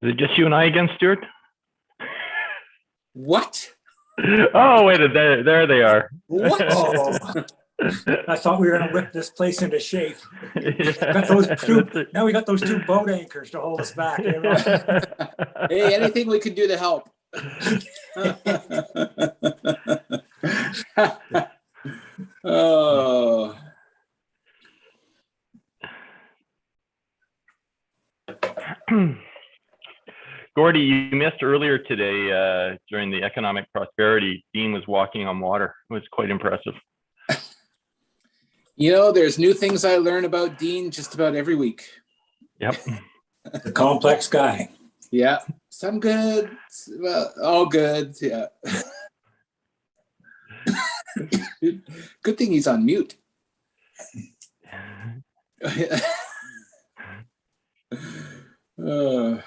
Is it just you and I again, Stuart? What? Oh, wait, there they are. What? Oh, I thought we were going to whip this place into shape. Now we got those two boat anchors to hold us back. You know? Hey, anything we could do to help. Oh. Gordy, you missed earlier today during the economic prosperity. Dean was walking on water. It was quite impressive. You know, there's new things I learn about Dean just about every week. Yep. The complex guy. Yeah. Some good, well, all good. Yeah. Good thing he's on mute. Who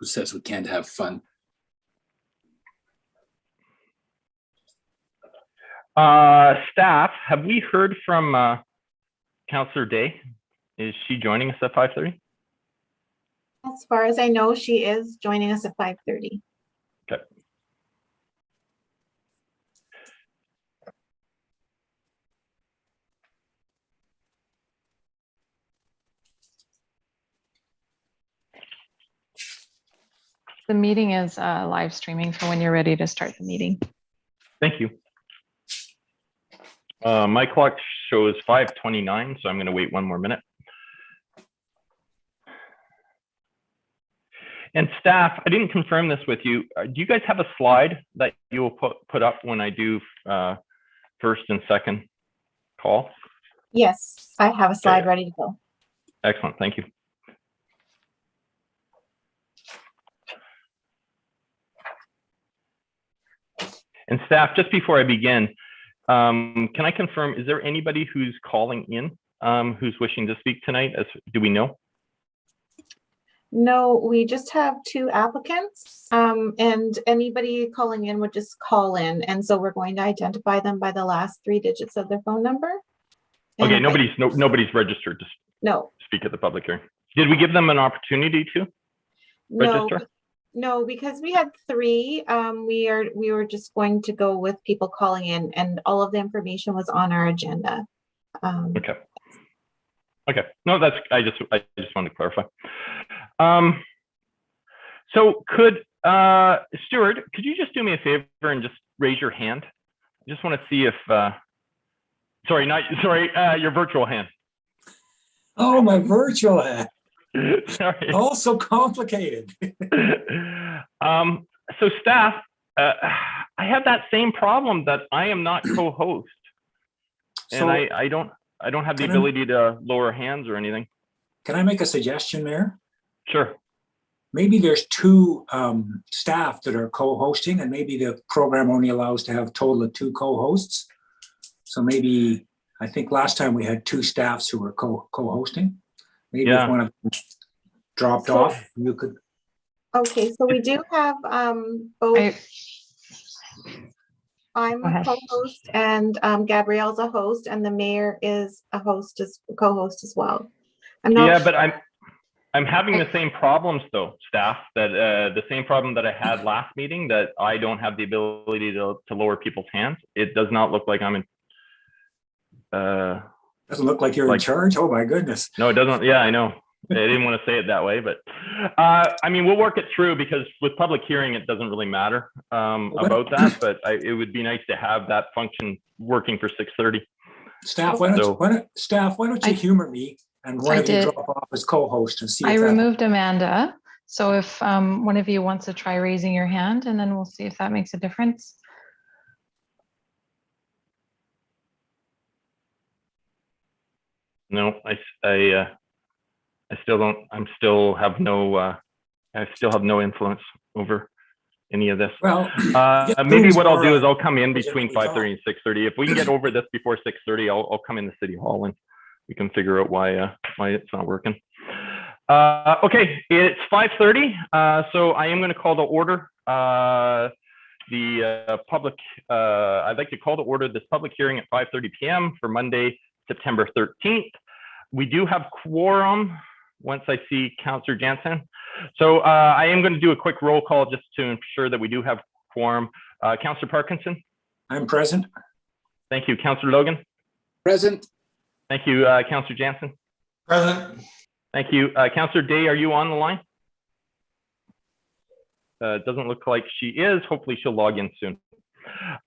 says we can't have fun? Staff, have we heard from Councillor Day? Is she joining us at 5:30? As far as I know, she is joining us at 5:30. Okay. The meeting is live streaming for when you're ready to start the meeting. Thank you. My clock shows 5:29, so I'm going to wait one more minute. And staff, I didn't confirm this with you. Do you guys have a slide that you will put up when I do first and second call? Yes, I have a slide Okay. ready to go. Excellent, thank you. And staff, just before I begin, can I confirm, is there anybody who's calling in who's wishing to speak tonight? Do we know? No, we just have 2 applicants, and anybody calling in would just call in. And so we're going to identify them by the last 3 digits of their phone number. And Okay, nobody's registered to no, speak at the public hearing. Did we give them an opportunity to register? No, because we had 3. We were just going to go with people calling in, and all of the information was on our agenda. Okay. Okay. No, that's I just wanted to clarify. So could Stuart, could you just do me a favor and just raise your hand? I just want to see if your virtual hand. Oh, my virtual hand. Sorry. Oh, so complicated. So staff, I have that same problem that I am not co-host, and So I don't have the ability to lower hands or anything. can I make a suggestion there? Sure. Maybe there's 2 staff that are co-hosting, and maybe the program only allows to have a total of 2 co-hosts. So maybe, I think last time we had 2 staffs who were co-hosting. Maybe if one of them dropped off, you could. Okay, so we do have both. I'm a co-host, and Gabrielle's a host, and the mayor is a co-host as well. I'm not. Yeah, but I'm having the same problems though, staff. That the same problem that I had last meeting, that I don't have the ability to lower people's hands. It does not look like I'm in. Doesn't look like you're in charge. Oh my goodness. No, it doesn't. Yeah, I know. I didn't want to say it that way, but I mean, we'll work it through, because with public hearing, it doesn't really matter about that. But it would be nice to have that function working for 6:30. Staff, why don't you humor me, and one of you drop off as co-host and see. I removed Amanda. So if one of you wants to try raising your hand, and then we'll see if that makes a difference. No, I still don't. I still have no influence over any of this. Well, maybe what I'll do is I'll come in between 5:30 and 6:30. If we can get over this before 6:30, I'll come into City Hall and we can figure out why it's not working. Okay, it's 5:30, so I am going to call to order the public. I'd like to call to order this public hearing at 5:30 p.m. for Monday, September 13th. We do have quorum once I see Councillor Jansen. So I am going to do a quick roll call just to ensure that we do have quorum. Councillor Parkinson? I'm present. Thank you. Councillor Logan? Present. Thank you. Councillor Jansen? Present. Thank you. Councillor Day, are you on the line? Doesn't look like she is. Hopefully she'll log in soon.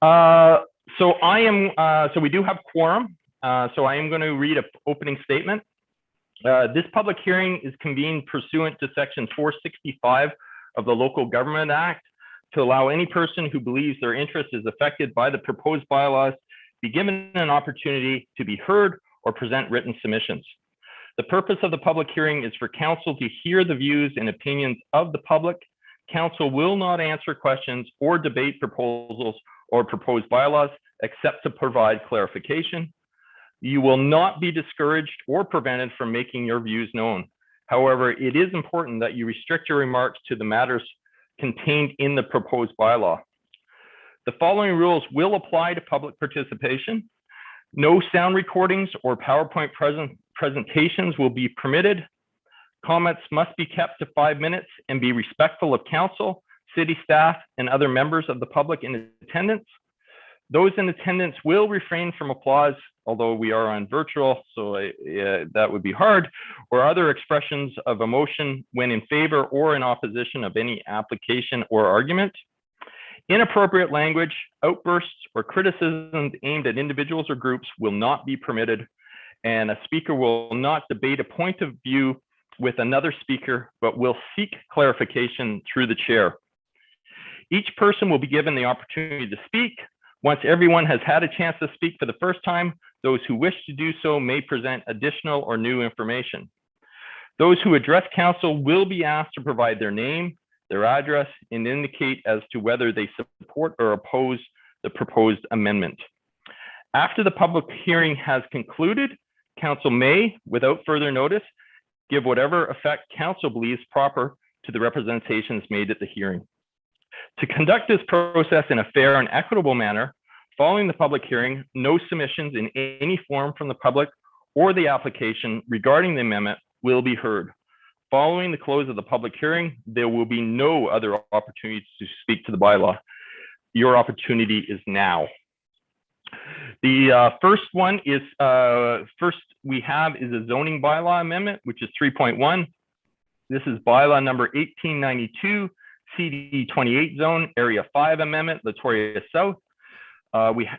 So we do have quorum. So I am going to read an opening statement. This public hearing is convened pursuant to Section 465 of the Local Government Act to allow any person who believes their interest is affected by the proposed bylaws be given an opportunity to be heard or present written submissions. The purpose of the public hearing is for council to hear the views and opinions of the public. Council will not answer questions or debate proposals or proposed bylaws except to provide clarification. You will not be discouraged or prevented from making your views known. However, it is important that you restrict your remarks to the matters contained in the proposed bylaw. The following rules will apply to public participation. No sound recordings or PowerPoint presentations will be permitted. Comments must be kept to 5 minutes and be respectful of council, city staff, and other members of the public in attendance. Those in attendance will refrain from applause, although we are on virtual, so that would be hard, or other expressions of emotion when in favor or in opposition of any application or argument. Inappropriate language, outbursts, or criticisms aimed at individuals or groups will not be permitted, and a speaker will not debate a point of view with another speaker, but will seek clarification through the chair. Each person will be given the opportunity to speak. Once everyone has had a chance to speak for the first time, those who wish to do so may present additional or new information. Those who address council will be asked to provide their name, their address, and indicate as to whether they support or oppose the proposed amendment. After the public hearing has concluded, council may, without further notice, give whatever effect council believes proper to the representations made at the hearing. To conduct this process in a fair and equitable manner, following the public hearing, no submissions in any form from the public or the application regarding the amendment will be heard. Following the close of the public hearing, there will be no other opportunities to speak to the bylaw. Your opportunity is now. The first one is, we have is a zoning bylaw amendment, which is 3.1. This is bylaw number 1892, CD 28 zone, area 5 amendment, Latoria South.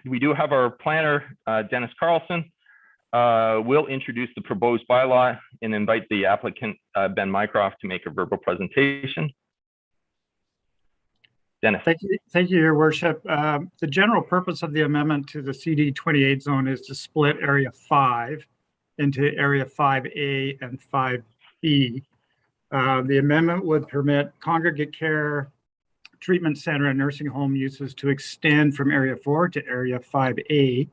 We do have our planner, Dennis Carlson, will introduce the proposed bylaw and invite the applicant, Ben Mycroft, to make a verbal presentation. Dennis. Thank you, Your Worship. The general purpose of the amendment to the CD 28 zone is to split Area 5 into Area 5A and 5B. The amendment would permit congregate care, treatment center, and nursing home uses to extend from Area 4 to Area 5A.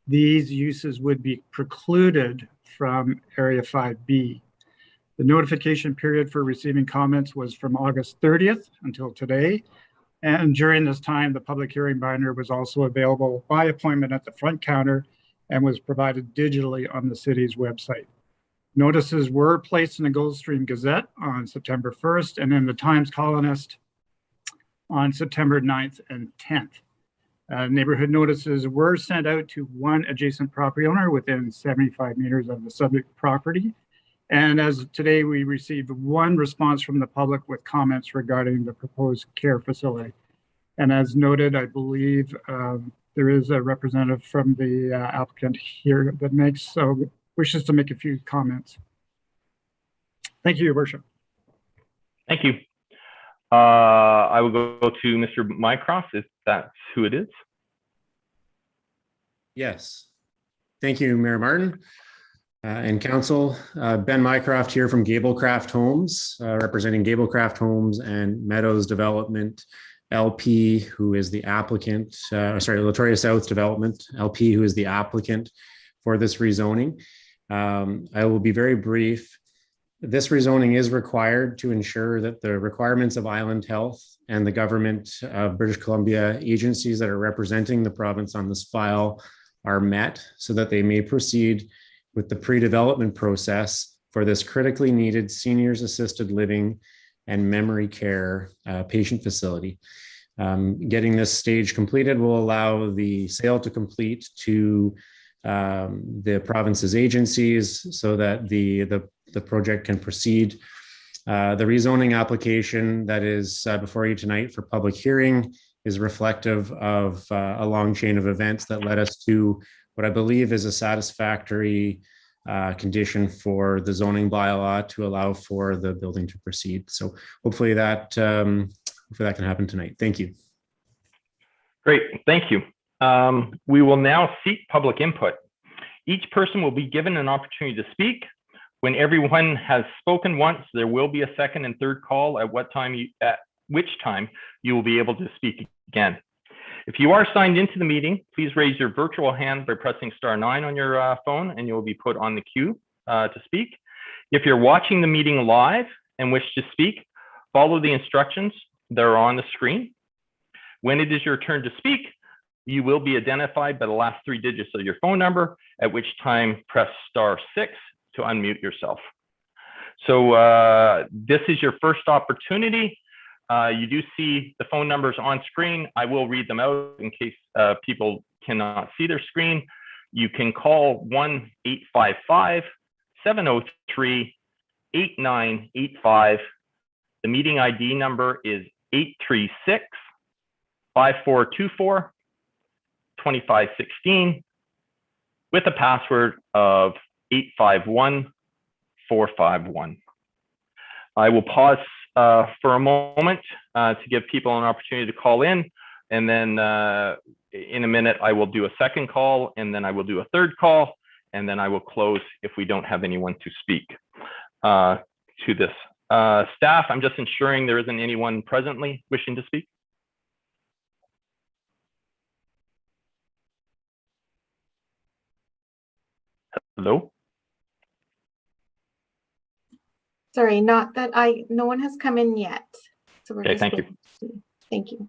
These uses would be precluded from Area 5B. The notification period for receiving comments was from August 30th until today. And during this time, the public hearing binder was also available by appointment at the front counter and was provided digitally on the city's website. Notices were placed in the Goldstream Gazette on September 1st and in the Times Colonist on September 9th and 10th. Neighborhood notices were sent out to one adjacent property owner within 75 meters of the subject property. And as of today, we received one response from the public with comments regarding the proposed care facility. And as noted, I believe there is a representative from the applicant here that wishes to make a few comments. Thank you, Your Worship. Thank you. I will go to Mr. Mycroft, if that's who it is. Yes. Thank you, Mayor Martin and Council. Ben Mycroft here from Gablecraft Homes, representing Gablecraft Homes and Meadows Development LP, who is the applicant, Latoria South Development LP, who is the applicant for this rezoning. I will be very brief. This rezoning is required to ensure that the requirements of Island Health and the government of British Columbia agencies that are representing the province on this file are met so that they may proceed with the pre-development process for this critically needed seniors assisted living and memory care patient facility. Getting this stage completed will allow the sale to complete to the province's agencies so that the project can proceed. The rezoning application that is before you tonight for public hearing is reflective of a long chain of events that led us to what I believe is a satisfactory condition for the zoning bylaw to allow for the building to proceed. So hopefully that can happen tonight. Thank you. Great, thank you. We will now seek public input. Each person will be given an opportunity to speak. When everyone has spoken once, there will be a second and third call at which time you will be able to speak again. If you are signed into the meeting, please raise your virtual hand by pressing *9 on your phone and you will be put on the queue to speak. If you're watching the meeting live and wish to speak, follow the instructions that are on the screen. When it is your turn to speak, you will be identified by the last 3 digits of your phone number, at which time press *6 to unmute yourself. So this is your first opportunity. You do see the phone numbers on screen. I will read them out in case people cannot see their screen. You can call 1-855-703-8985. The meeting ID number is 836-5424-2516 with a password of 851451. I will pause for a moment to give people an opportunity to call in, and then in a minute I will do a second call, and then I will do a third call, and then I will close if we don't have anyone to speak to this. Staff, I'm just ensuring there isn't anyone presently wishing to speak. Hello? Sorry, no one has come in yet. So we're Okay, thank you. Thank you.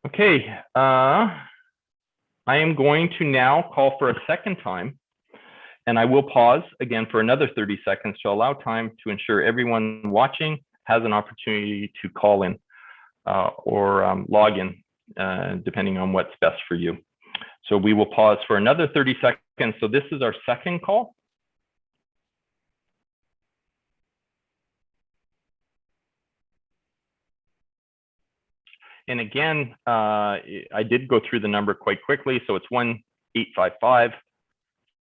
Okay, I am going to now call for a second time, and I will pause again for another 30 seconds to allow time to ensure everyone watching has an opportunity to call in or log in, depending on what's best for you. So we will pause for another 30 seconds. So this is our second call. And again, I did go through the number quite quickly. So it's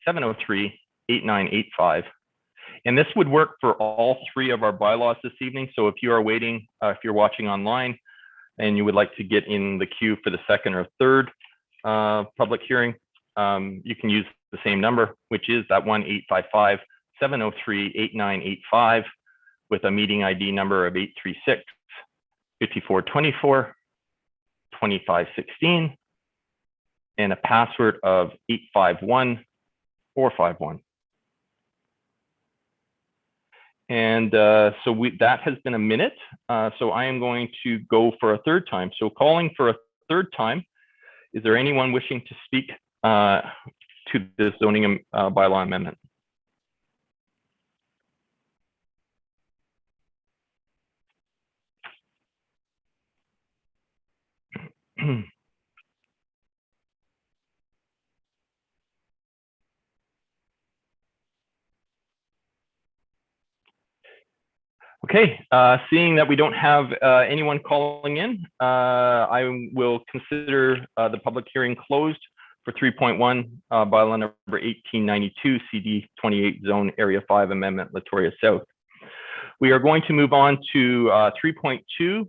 1-855-703-8985. And this would work for all 3 of our bylaws this evening. So if you are waiting, if you're watching online and you would like to get in the queue for the second or third public hearing, you can use the same number, which is that 1-855-703-8985 with a meeting ID number of 836-5424-2516 and a password of 851451. And so that has been a minute. So I am going to go for a third time. So calling for a third time, is there anyone wishing to speak to the zoning bylaw amendment? Okay, seeing that we don't have anyone calling in, I will consider the public hearing closed for 3.1 bylaw number 1892 CD 28 Zone Area 5 Amendment Latoria South. We are going to move on to 3.2,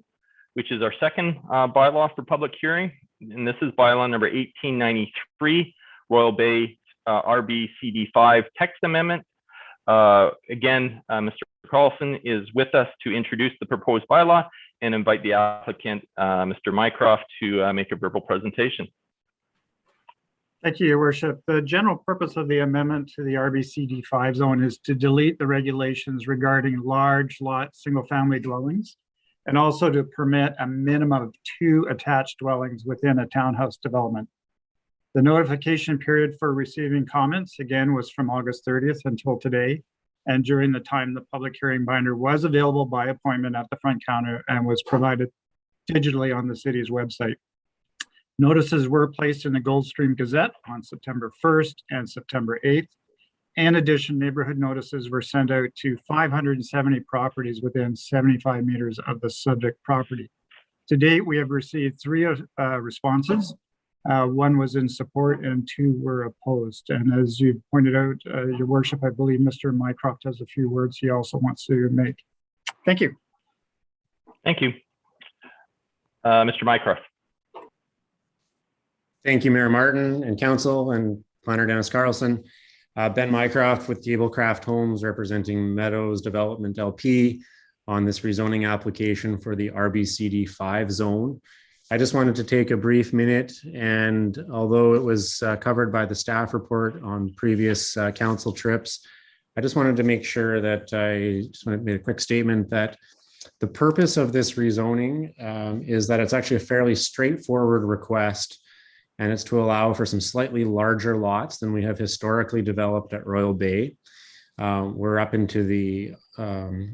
which is our second bylaw for public hearing, and this is bylaw number 1893 Royal Bay RB CD 5 text amendment. Again, Mr. Carlson is with us to introduce the proposed bylaw and invite the applicant, Mr. Mycroft, to make a verbal presentation. Thank you, Your Worship. The general purpose of the amendment to the RBCD5 zone is to delete the regulations regarding large lot single-family dwellings and also to permit a minimum of 2 attached dwellings within a townhouse development. The notification period for receiving comments, again, was from August 30th until today. And during the time, the public hearing binder was available by appointment at the front counter and was provided digitally on the city's website. Notices were placed in the Goldstream Gazette on September 1st and September 8th. In addition, neighborhood notices were sent out to 570 properties within 75 meters of the subject property. To date, we have received 3 responses. 1 was in support and 2 were opposed. And as you pointed out, Your Worship, I believe Mr. Mycroft has a few words he also wants to make. Thank you. Thank you. Mr. Mycroft. Thank you, Mayor Martin and Council and Planner Dennis Carlson. Ben Mycroft with Gablecraft Homes representing Meadows Development LP on this rezoning application for the RBCD 5 zone. I just wanted to take a brief minute, and although it was covered by the staff report on previous council trips, I just wanted to make sure that I just want to make a quick statement that the purpose of this rezoning is that it's actually a fairly straightforward request, and it's to allow for some slightly larger lots than we have historically developed at Royal Bay. We're up into the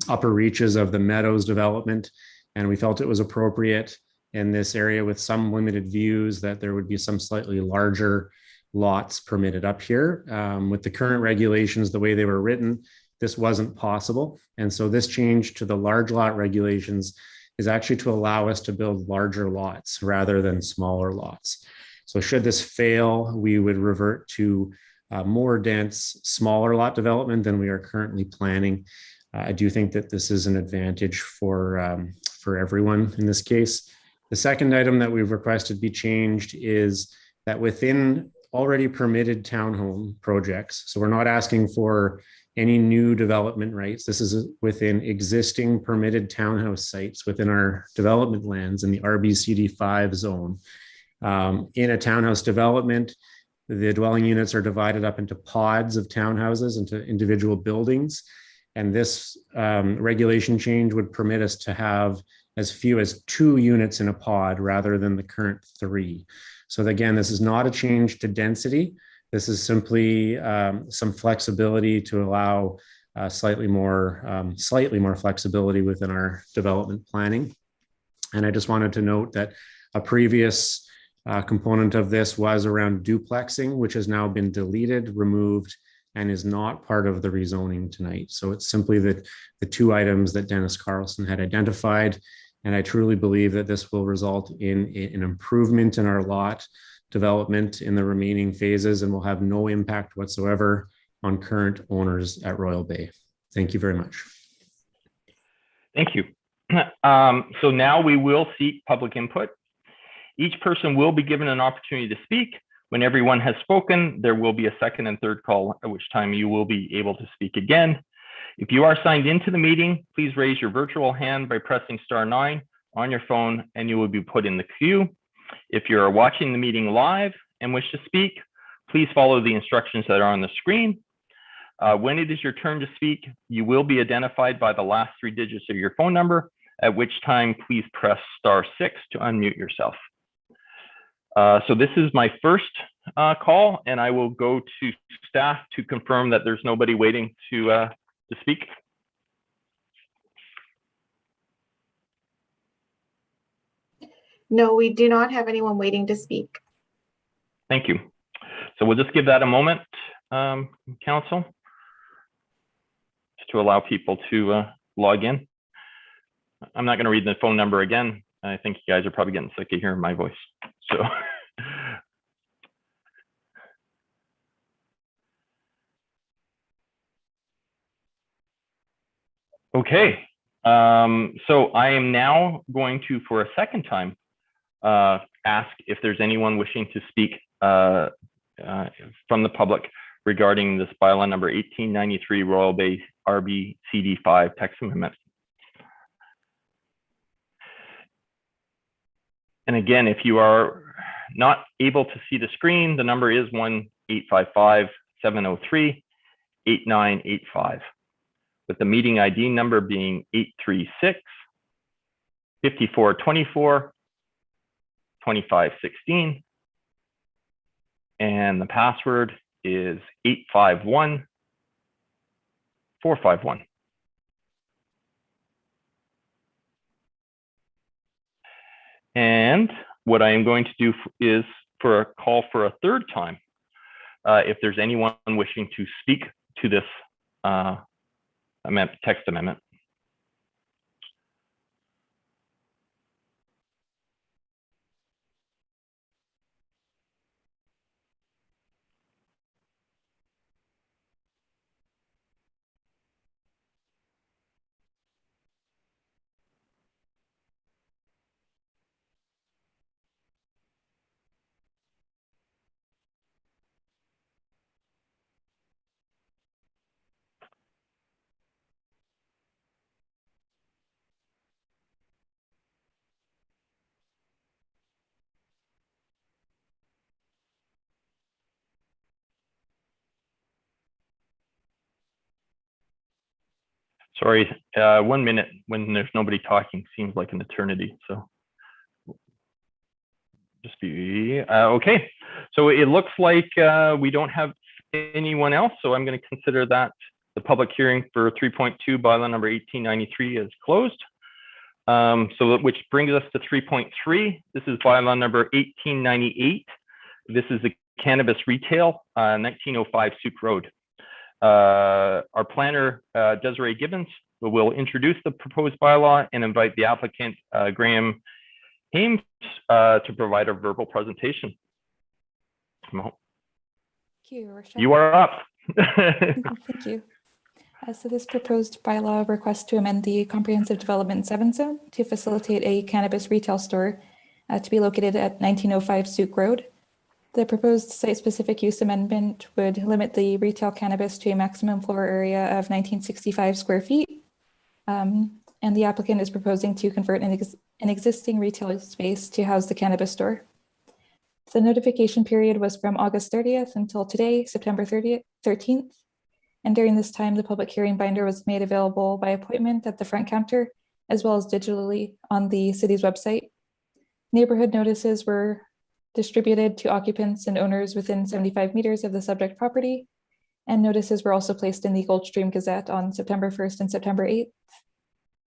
upper reaches of the Meadows development, and we felt it was appropriate in this area with some limited views that there would be some slightly larger lots permitted up here. With the current regulations, the way they were written, this wasn't possible. And so this change to the large lot regulations is actually to allow us to build larger lots rather than smaller lots. So should this fail, we would revert to more dense, smaller lot development than we are currently planning. I do think that this is an advantage for everyone in this case. The second item that we've requested be changed is that within already permitted townhome projects, so we're not asking for any new development rights. This is within existing permitted townhouse sites within our development lands in the RBCD 5 zone. In a townhouse development, the dwelling units are divided up into pods of townhouses, into individual buildings. And this regulation change would permit us to have as few as 2 units in a pod rather than the current 3. So again, this is not a change to density. This is simply some flexibility to allow slightly more flexibility within our development planning. And I just wanted to note that a previous component of this was around duplexing, which has now been deleted, removed, and is not part of the rezoning tonight. So it's simply the 2 items that Dennis Carlson had identified. And I truly believe that this will result in an improvement in our lot development in the remaining phases and will have no impact whatsoever on current owners at Royal Bay. Thank you very much. Thank you. So now we will seek public input. Each person will be given an opportunity to speak. When everyone has spoken, there will be a second and third call, at which time you will be able to speak again. If you are signed into the meeting, please raise your virtual hand by pressing *9 on your phone and you will be put in the queue. If you are watching the meeting live and wish to speak, please follow the instructions that are on the screen. When it is your turn to speak, you will be identified by the last 3 digits of your phone number, at which time please press *6 to unmute yourself. So this is my first call, and I will go to staff to confirm that there's nobody waiting to speak. No, we do not have anyone waiting to speak. Thank you. So we'll just give that a moment, Council, to allow people to log in. I'm not going to read the phone number again. I think you guys are probably getting sick of hearing my voice. So okay. So I am now going to, for a second time, ask if there's anyone wishing to speak from the public regarding this bylaw number 1893 Royal Bay RBCD 5 text amendment. And again, if you are not able to see the screen, the number is 1-855-703-8985, with the meeting ID number being 836-5424-2516. And the password is 851451. And what I am going to do is for a call for a third time, if there's anyone wishing to speak to this text amendment. Sorry, 1 minute when there's nobody talking seems like an eternity. So just be okay. So it looks like we don't have anyone else. So I'm going to consider that the public hearing for 3.2 bylaw number 1893 is closed. Which brings us to 3.3. This is bylaw number 1898. This is the cannabis retail, 1905 Souk Road. Our planner, Desiree Gibbons, will introduce the proposed bylaw and invite the applicant, Graham Hames, to provide a verbal presentation. Thank you, Your Worship. You are up. Thank you. So this proposed bylaw requests to amend the Comprehensive Development 7 zone to facilitate a cannabis retail store to be located at 1905 Souk Road. The proposed site-specific use amendment would limit the retail cannabis to a maximum floor area of 1965 square feet. And the applicant is proposing to convert an existing retail space to house the cannabis store. The notification period was from August 30th until today, September 13th. And during this time, the public hearing binder was made available by appointment at the front counter, as well as digitally on the city's website. Neighborhood notices were distributed to occupants and owners within 75 meters of the subject property, and notices were also placed in the Goldstream Gazette on September 1st and September 8th.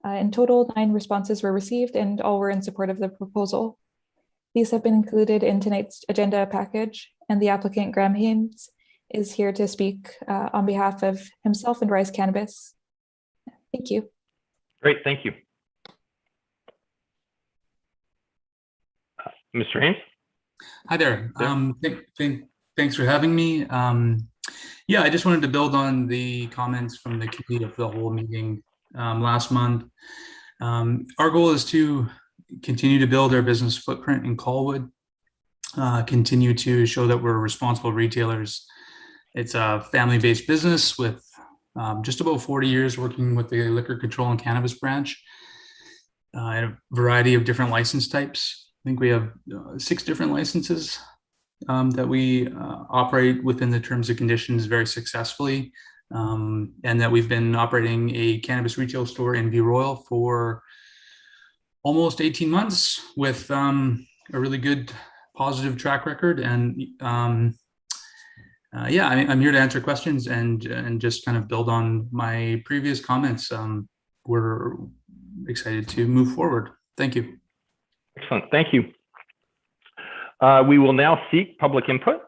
In total, 9 responses were received, and all were in support of the proposal. These have been included in tonight's agenda package, and the applicant, Graham Hames, is here to speak on behalf of himself and Rise Cannabis. Thank you. Great, thank you. Mr. Hames? Hi there. Thanks for having me. Yeah, I just wanted to build on the comments from the committee of the whole meeting last month. Our goal is to continue to build our business footprint in Colwood, continue to show that we're responsible retailers. It's a family-based business with just about 40 years working with the Liquor Control and Cannabis branch, and a variety of different license types. I think we have 6 different licenses that we operate within the terms and conditions very successfully, and that we've been operating a cannabis retail store in View Royal for almost 18 months with a really good positive track record. And yeah, I'm here to answer questions and just kind of build on my previous comments. We're excited to move forward. Thank you. Excellent, thank you. We will now seek public input.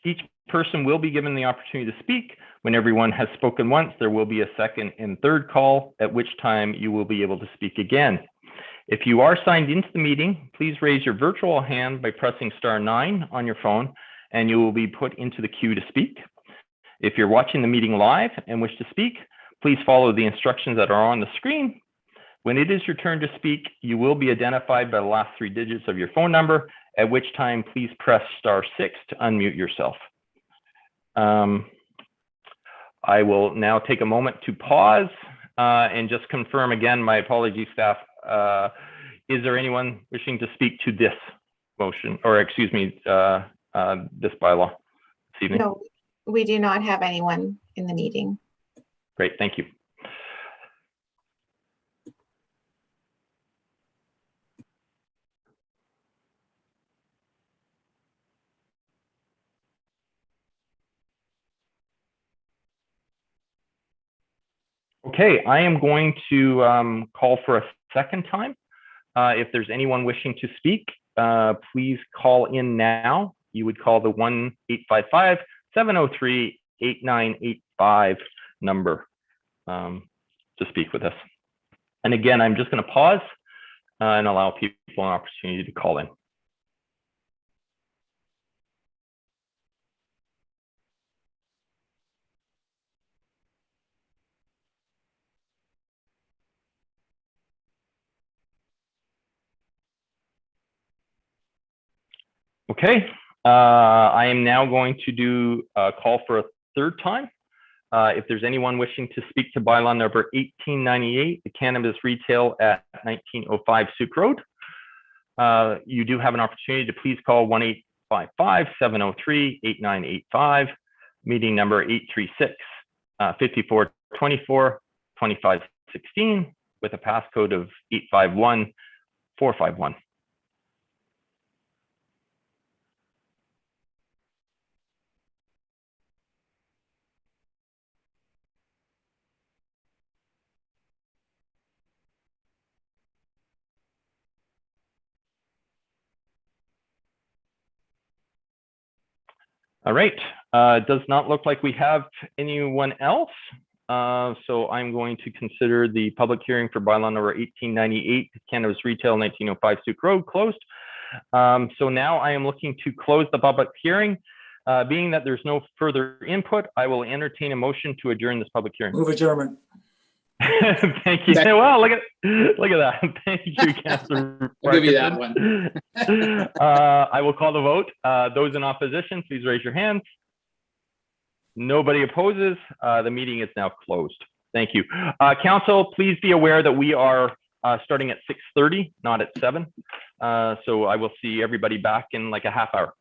Each person will be given the opportunity to speak. When everyone has spoken once, there will be a second and third call, at which time you will be able to speak again. If you are signed into the meeting, please raise your virtual hand by pressing *9 on your phone, and you will be put into the queue to speak. If you're watching the meeting live and wish to speak, please follow the instructions that are on the screen. When it is your turn to speak, you will be identified by the last 3 digits of your phone number, at which time please press *6 to unmute yourself. I will now take a moment to pause and just confirm again, my apologies, staff. Is there anyone wishing to speak to this motion, or excuse me, this bylaw this evening? No, we do not have anyone in the meeting. Great, thank you. Okay, I am going to call for a second time. If there's anyone wishing to speak, please call in now. You would call the 1-855-703-8985 number to speak with us. And again, I'm just going to pause and allow people an opportunity to call in. Okay, I am now going to do a call for a third time. If there's anyone wishing to speak to bylaw number 1898, the cannabis retail at 1905 Souk Road, you do have an opportunity to please call 1-855-703-8985, meeting number 836-5424-2516 with a passcode of 851451. All right, does not look like we have anyone else. So I'm going to consider the public hearing for bylaw number 1898, cannabis retail 1905 Souk Road closed. So now I am looking to close the public hearing. Being that there's no further input, I will entertain a motion to adjourn this public hearing. Move adjournment. Thank you. Well, look at that. Thank you, Councillor. I'll give you that one. I will call the vote. Those in opposition, please raise your hands. Nobody opposes. The meeting is now closed. Thank you. Council, please be aware that we are starting at 6:30, not at 7. So I will see everybody back in like a half hour.